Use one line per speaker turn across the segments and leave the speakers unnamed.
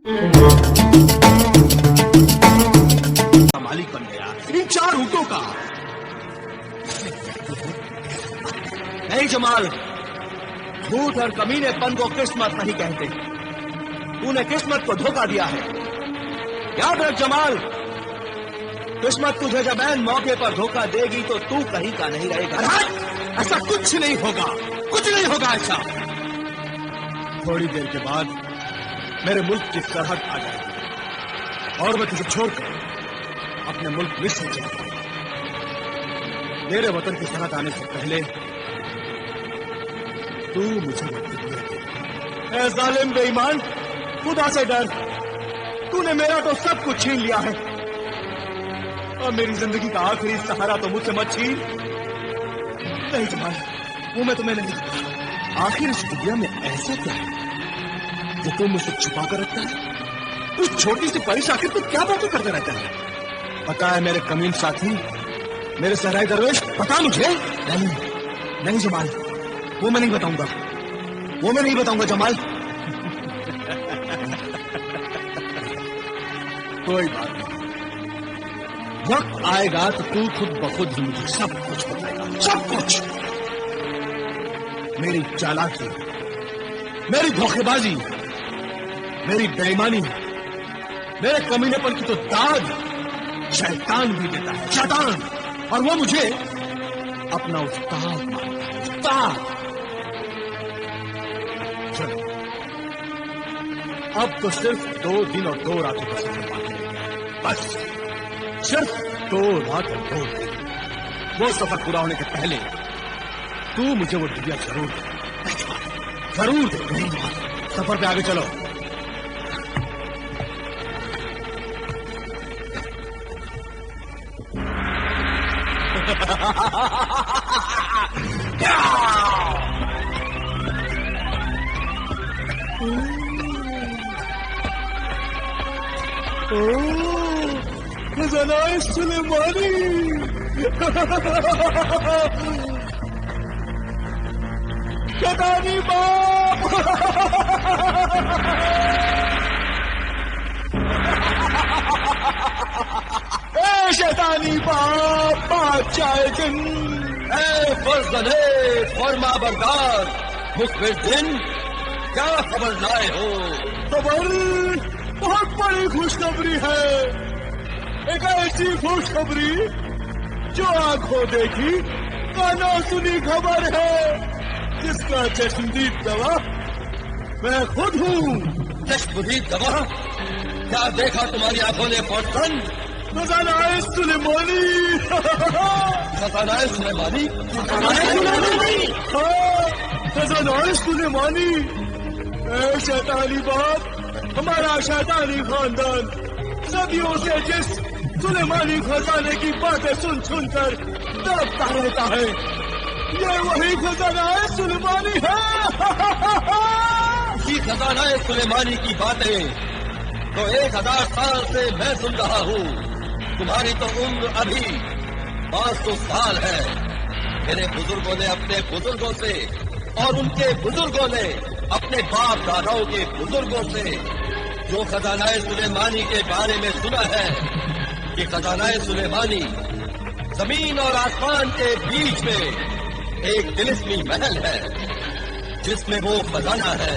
मालिक बन गया इन 4 ऊँटों का। नहीं जमाल, झूठ और कमीनेपन को किस्मत नहीं कहते। तूने किस्मत को धोखा दिया है। याद रख जमाल, किस्मत तुझे जब ऐन मौके पर धोखा देगी तो तू कहीं का नहीं रहेगा। ऐसा कुछ नहीं होगा, कुछ नहीं होगा ऐसा। थोड़ी देर के बाद मेरे मुल्क की सरहद आ जाएगी और मैं तुझे छोड़कर अपने मुल्क मिस्र चला जाऊंगा। मेरे वतन की सरहद आने से पहले तू मुझे वक्त दे। ऐ जालिम बेईमान, खुदा से डर। तूने मेरा तो सब कुछ छीन लिया है और मेरी जिंदगी का आखिरी सहारा तो मुझसे मत छीन। नहीं जमाल, वो मैं तुम्हें नहीं कहता। आखिर इस दुनिया में ऐसा क्या है जो तुम मुझसे छुपा कर रखता है? उस छोटी सी परिश आखिर तू क्या बातें करते रहता है? पता है मेरे कमीन साथी, मेरे सहराई दरवेश, पता मुझे। नहीं जमाल, वो मैं नहीं बताऊंगा, वो मैं नहीं बताऊंगा जमाल। कोई बात नहीं, वक्त आएगा तो तू खुद ब खुद ही मुझे सब कुछ बताएगा, सब कुछ। मेरी चालाकी, मेरी धोखेबाजी, मेरी बेईमानी, मेरे कमीनेपन की तो दाद शैतान भी देता है, शैतान। और वो मुझे अपना उस्ताद मानता है, उस्ताद। चलो, अब तो सिर्फ 2 दिन और 2 रातों का सफर बाकी है। बस सिर्फ 2 रात और 2 दिन। वो सफर पूरा होने के पहले तू मुझे वो डिबिया जरूर दे, जरूर दे। सफर पे आगे चलो। खजाना सुलेमानी। शैतानी बाप। ए शैतानी बाप, बादशाह जिन, ए फर्जने फरमा बरदार मुखबिर दिन, क्या खबर लाए हो? खबर बहुत बड़ी खुशखबरी है। एक ऐसी खुशखबरी जो आंखों देखी कानों सुनी खबर है, जिसका चश्मदीद गवाह मैं खुद हूँ। चश्मदीद गवाह? क्या देखा तुम्हारी आंखों ने फौजन? खजाना सुलेमानी। खजाना सुलेमानी? खजाना सुलेमानी। शैतानी बाप, हमारा शैतानी खानदान सदियों से जिस सुलेमानी खजाने की बातें सुन सुनकर तड़पता रहता है, ये वही खजाना सुलेमानी है। इसी खजाना सुलेमानी की बातें तो 1000 साल से मैं सुन रहा हूँ। तुम्हारी तो उम्र अभी 500 साल है। मेरे बुजुर्गों ने अपने बुजुर्गों से और उनके बुजुर्गों ने अपने बाप दादाओं के बुजुर्गों से जो खजाना सुलेमानी के बारे में सुना है कि खजाना सुलेमानी जमीन और आसमान के बीच में एक तिलिस्मी महल है जिसमें वो खजाना है।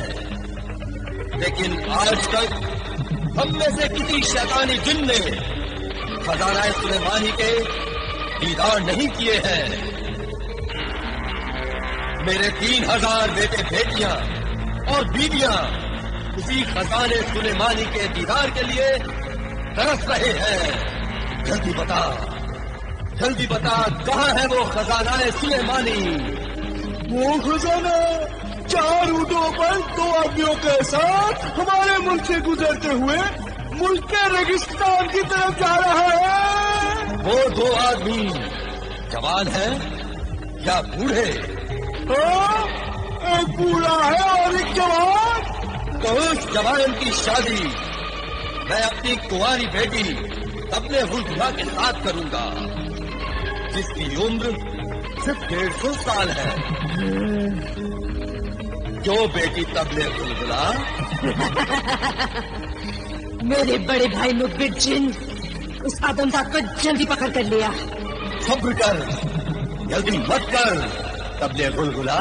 लेकिन आज तक हम में से किसी शैतानी जिन ने खजाना सुलेमानी के दीदार नहीं किए हैं। मेरे 3000 बेटे बेटियां और बीवियां उसी खजाने सुलेमानी के दीदार के लिए तरस रहे हैं। जल्दी बता, जल्दी बता, कहाँ है वो खजाना सुलेमानी? वो खजाना 4 ऊँटों पर 2 आदमियों के साथ हमारे मुल्क से गुजरते हुए मुल्क के रेगिस्तान की तरफ जा रहा है। वो 2 आदमी जवान हैं या बूढ़े? एक बूढ़ा है और एक जवान। तो उस जवान की शादी मैं अपनी कुंवारी बेटी अपने हुल्ला के साथ करूंगा, जिसकी उम्र सिर्फ 150 साल है। जो बेटी तबले हुल्ला
मेरे बड़े भाई मुखबिर जिन उस आदमजात को जल्दी पकड़ कर लिया।
सब्र कर, जल्दी मत कर। तबले गुलगुला,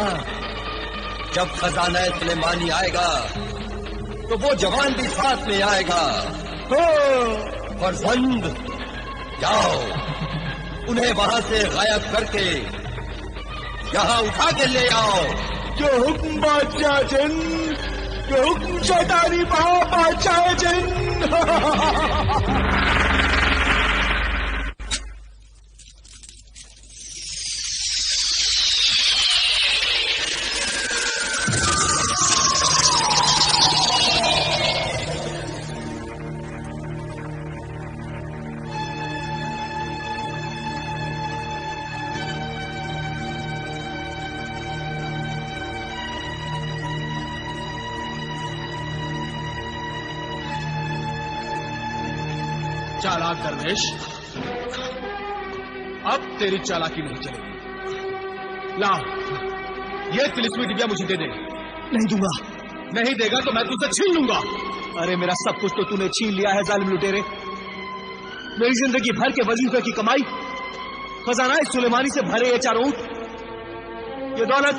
जब खजाना सुलेमानी आएगा तो वो जवान भी साथ में आएगा। फरजंद, जाओ उन्हें वहां से गायब करके यहाँ उठा के ले आओ।
जो हुक्म बादशाह जिन, जो हुक्म शैतानी बादशाह जिन। चालाक दरवेश, अब तेरी चालाकी नहीं चलेगी। ला, ये तिलिस्मी डिबिया मुझे दे दे। नहीं दूंगा। नहीं देगा तो मैं तुझसे छीन लूंगा। अरे मेरा सब कुछ तो तूने छीन लिया है जालिम लुटेरे। मेरी जिंदगी भर के वजीफे की कमाई, खजाना सुलेमानी से भरे ये 4 ऊंट, ये दौलत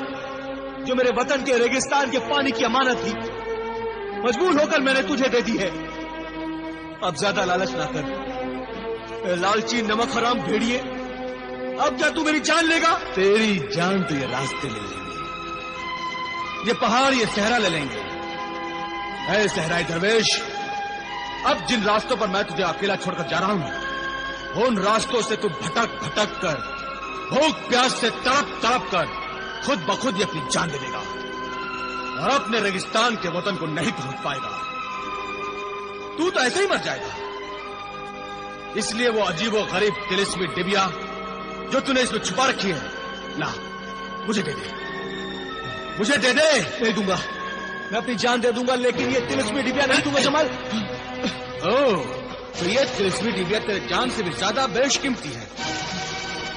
जो मेरे वतन के रेगिस्तान के पानी की अमानत थी, मजबूर होकर मैंने तुझे दे दी है। अब ज्यादा लालच ना कर, लालची नमक हराम भेड़िए। अब क्या तू मेरी जान लेगा? तेरी जान तो ये रास्ते ले लेंगे, ये पहाड़, ये सहरा ले लेंगे। ऐ सहराई दरवेश, अब जिन रास्तों पर मैं तुझे अकेला छोड़कर जा रहा हूं, उन रास्तों से तू भटक भटक कर, भूख प्यास से तड़प तड़प कर खुद ब खुद ही अपनी जान दे देगा और अपने रेगिस्तान के वतन को नहीं पहुंच पाएगा। तू तो ऐसे ही मर जाएगा। इसलिए वो अजीबो गरीब तिलिस्मी डिबिया जो तूने इसमें छुपा रखी है, ला मुझे दे दे, मुझे दे दे। नहीं दूंगा, मैं अपनी जान दे दूंगा, लेकिन ये तिलिस्मी डिबिया नहीं दूंगा जमाल। ओह, तो ये तिलिस्मी डिबिया तेरे जान से भी ज्यादा बेशकीमती है,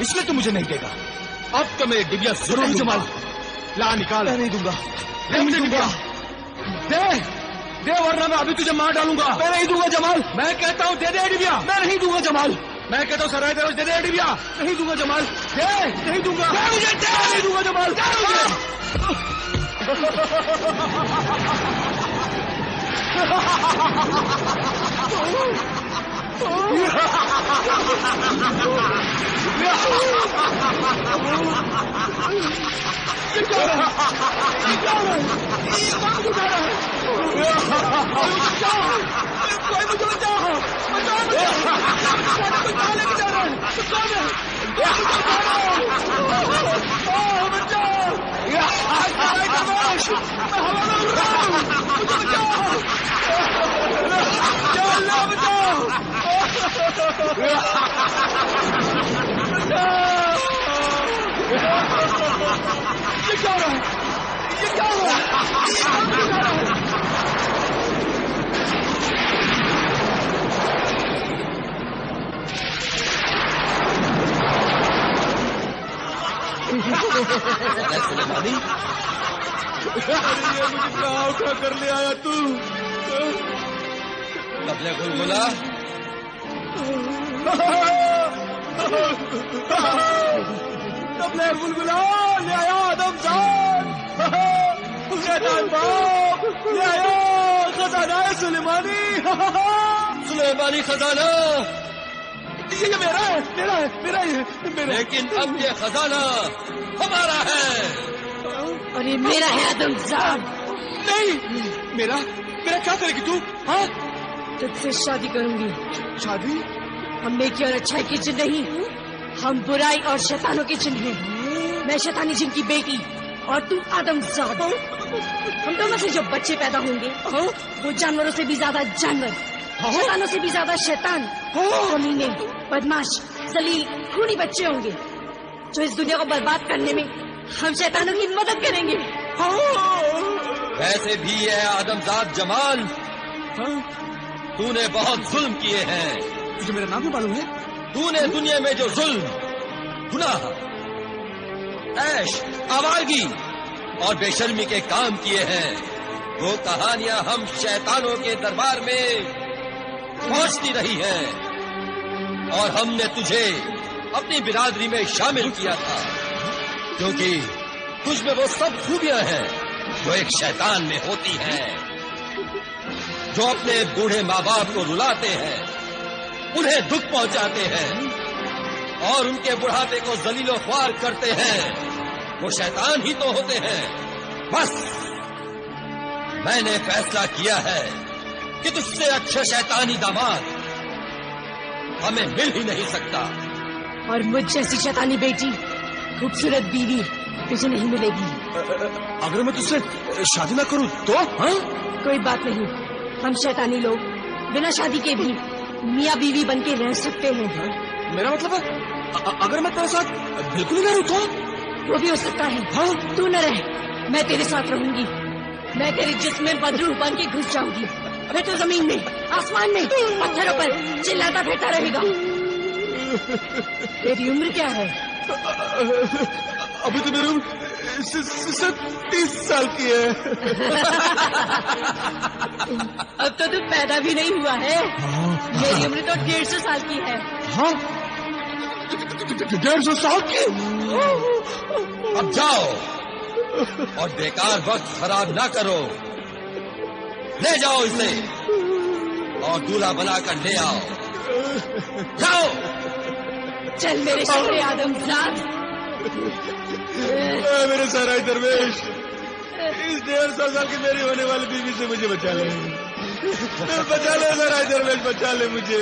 इसलिए तू मुझे नहीं देगा। अब तो मेरी डिबिया जरूर जमाल। ला निकाल। नहीं दूंगा, नहीं दूंगा। दे दे, वरना मैं अभी तुझे मार डालूंगा। मैं नहीं दूंगा जमाल। मैं कहता हूँ दे दे डिबिया। मैं नहीं दूंगा जमाल। मैं कहता हूँ सराय दरोज दे दे डिबिया। नहीं दूंगा जमाल। दे, नहीं दूंगा। दे मुझे, दे। नहीं दूंगा जमाल। कोई मुझे बचाओ,
सुलेमानी,
ये मुझे कहाँ उठा कर ले आया तू?
तबले गुलगुला,
तबले गुलगुला ले आया आदमजात, शैतान बाप ले आया खजाना सुलेमानी।
सुलेमानी खजाना
ये मेरा है, मेरा है, मेरा ही है, मेरा।
लेकिन अब ये खजाना हमारा है।
और ये मेरा है आदमजात।
नहीं, मेरा मेरा क्या करेगी तू? हाँ,
तुझसे शादी करूंगी।
शादी?
हम नेकी और अच्छाई के जिन नहीं, हम बुराई और शैतानों के जिन हैं। मैं शैतानी जिन की बेटी और तू आदमजात। हम दोनों से जो बच्चे पैदा होंगे वो जानवरों से भी ज्यादा जानवर, शैतानों से भी ज्यादा शैतान, कमीने, बदमाश, जलील, खूनी बच्चे होंगे जो इस दुनिया को बर्बाद करने में हम शैतानों की मदद करेंगे।
वैसे भी है आदमजात जमाल, तूने बहुत जुल्म किए हैं।
तुझे मेरा नाम भी मालूम है?
तूने दुनिया में जो जुल्म, गुनाह, ऐश, आवारगी और बेशर्मी के काम किए हैं, वो कहानियां हम शैतानों के दरबार में पहुंचती रही हैं और हमने तुझे अपनी बिरादरी में शामिल किया था, क्योंकि तुझ में वो सब खूबियां हैं जो एक शैतान में होती हैं, जो अपने बूढ़े माँ बाप को रुलाते हैं, उन्हें दुख पहुंचाते हैं और उनके बुढ़ापे को जलीलो ख्वार करते हैं। वो शैतान ही तो होते हैं। बस मैंने फैसला किया है कि तुझसे अच्छा शैतानी दामाद हमें मिल ही नहीं सकता।
और मुझ जैसी शैतानी बेटी, खूबसूरत बीवी तुझे नहीं मिलेगी।
अगर मैं तुझसे शादी ना करूं तो? हाँ?
कोई बात नहीं, हम शैतानी लोग बिना शादी के भी मियाँ बीवी बन के रह सकते हैं।
मेरा मतलब है अगर मैं तेरे साथ बिल्कुल ही ना रहूं तो?
वो भी हो सकता है।
हाँ?
तू न रहे, मैं तेरे साथ रहूंगी। मैं तेरे जिस्म में बदरू बन के घुस जाऊंगी। मैं तो जमीन में, आसमान में, पत्थरों पर चिल्लाता फिरता रहेगा। तेरी उम्र क्या है?
अभी तो मेरी उम्र 30 साल की है।
अब तो तू पैदा भी नहीं हुआ है। मेरी उम्र तो 150 साल की है।
हाँ? 150 साल की?
अब जाओ और बेकार वक्त खराब ना करो। ले जाओ इसे और दूल्हा बनाकर ले आओ। जाओ।
चल मेरे शहरे आदमजाद।
मेरे सराय दरवेश, इस 150 साल की मेरी होने वाली बीवी से मुझे बचा ले। बचा ले सराय दरवेश, बचा ले मुझे।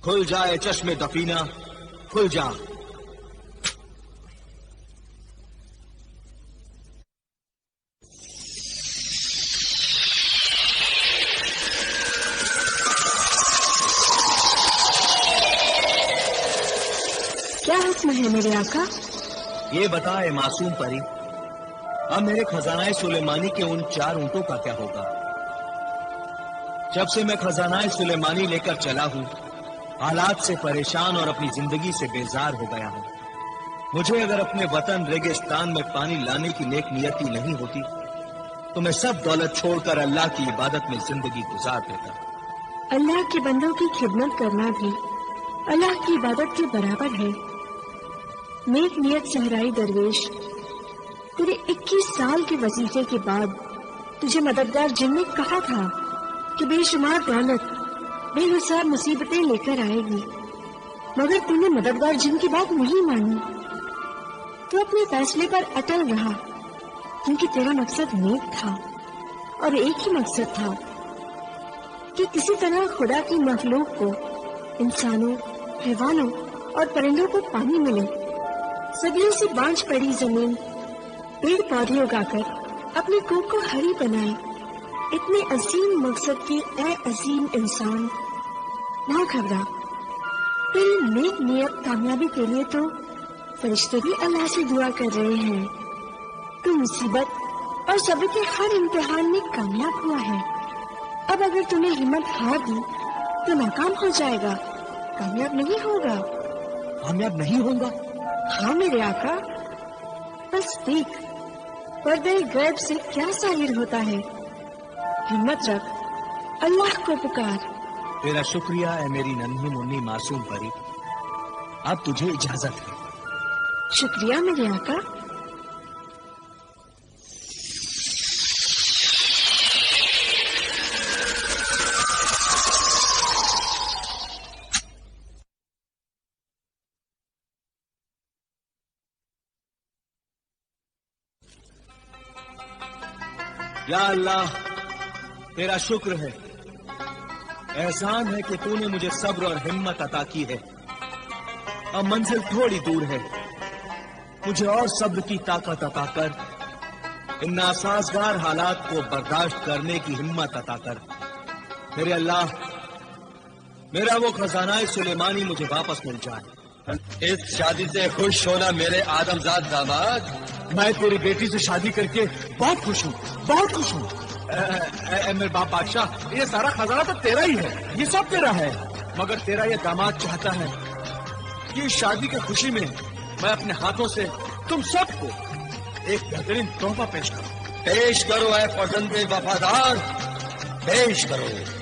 खुल जाए चश्मे दफीना, खुल जा।
क्या हुक्म है मेरे आका?
ये बताए मासूम परी, अब मेरे खजानाए सुलेमानी के उन 4 ऊंटों का क्या होगा? जब से मैं खजानाए सुलेमानी लेकर चला हूं, हालात से परेशान और अपनी जिंदगी से बेजार हो गया हूं। मुझे अगर अपने वतन रेगिस्तान में पानी लाने की नेक नियति नहीं होती तो मैं सब दौलत छोड़कर अल्लाह की इबादत में जिंदगी गुजार देता।
अल्लाह के बंदों की खिदमत करना भी अल्लाह की इबादत के बराबर है। नेक नियत सहराई दरवेश, तेरे 21 साल के वजीफे के बाद तुझे मददगार जिन ने कहा था कि बेशुमार दौलत बेहिसाब मुसीबतें लेकर आएगी, मगर तूने मददगार जिन की बात नहीं मानी। तू अपने फैसले पर अटल रहा, क्योंकि तेरा मकसद नेक था और एक ही मकसद था कि किसी तरह खुदा की मखलूक को, इंसानों, हैवानों और परिंदों को पानी मिले। सदियों से बांझ पड़ी जमीन पेड़ पौधे उगाकर अपनी कोख को हरी बनाए। इतने अजीम मकसद के ऐ अजीम इंसान, ना घबरा। तेरी नेक नियत कामयाबी के लिए तो फरिश्ते भी अल्लाह से दुआ कर रहे हैं। तू मुसीबत और सब्र के हर इम्तिहान में कामयाब हुआ है। अब अगर तूने हिम्मत हार दी तो नाकाम हो जाएगा, कामयाब नहीं होगा।
कामयाब नहीं होगा?
हाँ मेरे आका, बस देख पर्दे गैब से क्या जाहिर होता है। हिम्मत रख, अल्लाह को पुकार।
तेरा शुक्रिया है मेरी नन्ही मुन्नी मासूम परी। अब तुझे इजाजत है।
शुक्रिया मेरे आका।
या अल्लाह, तेरा शुक्र है, एहसान है कि तूने मुझे सब्र और हिम्मत अता की है। अब मंजिल थोड़ी दूर है, मुझे और सब्र की ताकत अता कर। इन नासाजगार हालात को बर्दाश्त करने की हिम्मत अता कर। मेरे अल्लाह, मेरा वो खजाना सुलेमानी मुझे वापस मिल जाए।
इस शादी से खुश होना मेरे आदमजाद दामाद।
मैं तेरी बेटी से शादी करके बहुत खुश हूँ, बहुत खुश हूँ। मेरे बाप बादशाह, ये सारा खजाना तो तेरा ही है, ये सब तेरा है। मगर तेरा ये दामाद चाहता है कि शादी की खुशी में मैं अपने हाथों से तुम सबको एक बेहतरीन तोहफा पेश करूं।
पेश करो ऐ फर्जंदे वफादार, पेश करो।